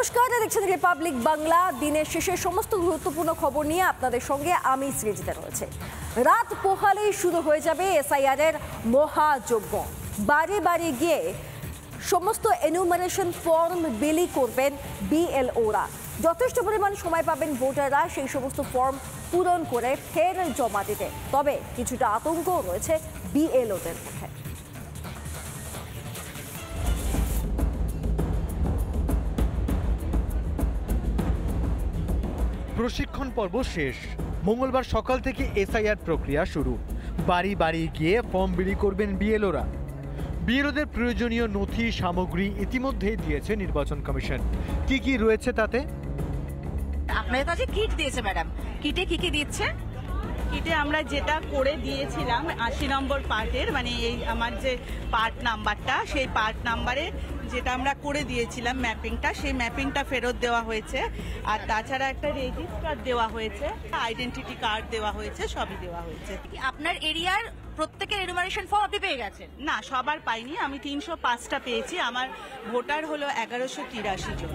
নমস্কার, দেখছেন রিপাবলিক বাংলা। দিনের শেষে সমস্ত গুরুত্বপূর্ণ খবর নিয়ে আপনাদের সঙ্গে আমি সৃজিতা রয়েছে। রাত পোহালেই শুরু হয়ে যাবে এসআইআর এর মহাযজ্ঞ। বাড়ি বাড়ি গিয়ে সমস্ত এনুমারেশন ফর্ম বিলি করবেন বিএলওরা। যথেষ্ট পরিমাণ সময় পাবেন ভোটাররা সেই সমস্ত ফর্ম পূরণ করে ফের জমা দিতে। তবে কিছুটা আতঙ্কও রয়েছে বিএলওদের মধ্যে। প্রশিক্ষণ পর্ব শেষ। মঙ্গলবার সকাল থেকে এসআইআর প্রক্রিয়া শুরু। বাড়ি বাড়ি গিয়ে ফর্ম বিলি করবেন বিএলওরা। বিএলওদের প্রয়োজনীয় নথি সামগ্রী ইতিমধ্যেই দিয়েছে নির্বাচন কমিশন। কি কি রয়েছে তাতে? আপনাদের কাছে কিট দিয়েছে ম্যাডাম, কিটে কি কি দিচ্ছে? কিটে আমরা যেটা করে দিয়েছিলাম 80 নম্বর পার্টের, মানে এই আমার যে পার্ট নাম্বারটা, সেই পার্ট নাম্বারে যেটা আমরা করে দিয়েছিলাম ম্যাপিংটা, সেই ম্যাপিংটা ফেরত দেওয়া হয়েছে। আর তাছাড়া একটা রেজিস্টার দেওয়া হয়েছে, আইডেন্টিটি কার্ড দেওয়া হয়েছে, সবই দেওয়া হয়েছে। আপনার এরিয়ার প্রত্যেকের এনুমারেশন ফর্ম আপনি পেয়ে গেছেন? না, সবার পাইনি, আমি 305টা পেয়েছি। আমার ভোটার হলো 1183 জন।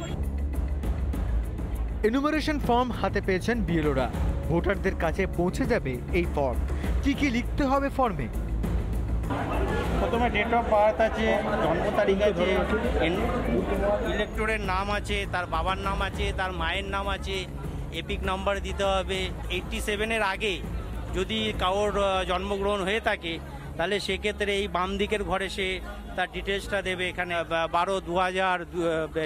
এনুমারেশন ফর্ম হাতে পেয়েছেন বিএলওরা। ভোটারদের কাছে পৌঁছে যাবে এই ফর্ম। কি কি লিখতে হবে ফর্মে? প্রথমে ডেট অফ বার্থ আছে, জন্ম তারিখ আছে, ইলেক্টরের নাম আছে, তার বাবার নাম আছে, তার মায়ের নাম আছে, এপিক নাম্বার দিতে হবে। 87-এর আগে যদি কারোর জন্মগ্রহণ হয়ে থাকে তাহলে সেক্ষেত্রে এই বাম দিকের ঘরে সে তার ডিটেলসটা দেবে। এখানে 12-2000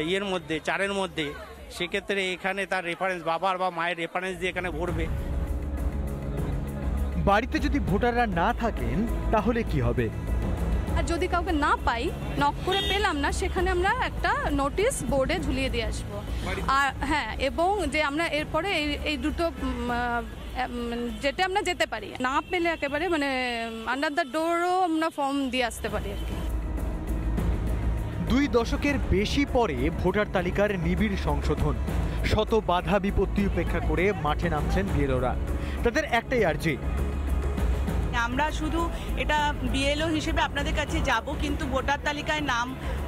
ইয়ের মধ্যে 4-এর মধ্যে, সেক্ষেত্রে এখানে তার রেফারেন্স বাবার বা মায়ের রেফারেন্স দিয়ে এখানে ভরবে। বাড়িতে যদি ভোটাররা না থাকেন তাহলে কি হবে? আর যদি কাউকে না পাই, নক করে পেলাম না, সেখানে আমরা একটা নোটিশ বোর্ডে ঝুলিয়ে দিয়ে আসবো। আর হ্যাঁ, এবং যে আমরা এরপরে এই দুটো যেটা আমরা যেতে পারি, না পেলে একেবারে মানে আন্ডার দ্য ডোরও আমরা ফর্ম দিয়ে আসতে পারি আর কি। 2 দশকের বেশি পরে ভোটার তালিকার নিবিড় সংশোধন। শত বাধা বিপত্তি উপেক্ষা করে মাঠে নামছেন বিএলওরা। তাদের একটাই আর্জি, আমরা শুধু এটা বিএলও হিসেবে আপনাদের কাছে যাব, কিন্তু ভোটার তালিকায় নাম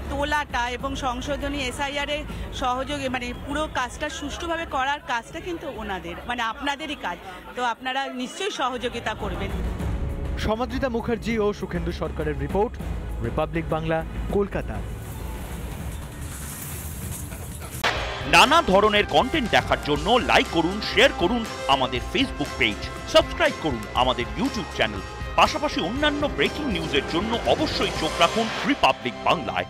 তোলাটা এবং সংশোধনী এসআইআর এর সহযোগে মানে পুরো কাজটা সুষ্ঠুভাবে করার কাজটা কিন্তু ওনাদের, মানে আপনাদেরই কাজ। তো আপনারা নিশ্চয়ই সহযোগিতা করবেন। সমাদৃতা মুখার্জি ও সুখেন্দু সরকারের রিপোর্ট, রিপাবলিক বাংলা, কলকাতা। নানা ধরনের কন্টেন্ট দেখার জন্য লাইক করুন, শেয়ার করুন আমাদের ফেসবুক পেজ, সাবস্ক্রাইব করুন আমাদের ইউটিউব চ্যানেল। পাশাপাশি অন্যান্য ব্রেকিং নিউজের জন্য অবশ্যই চোখ রাখুন রিপাবলিক বাংলায়।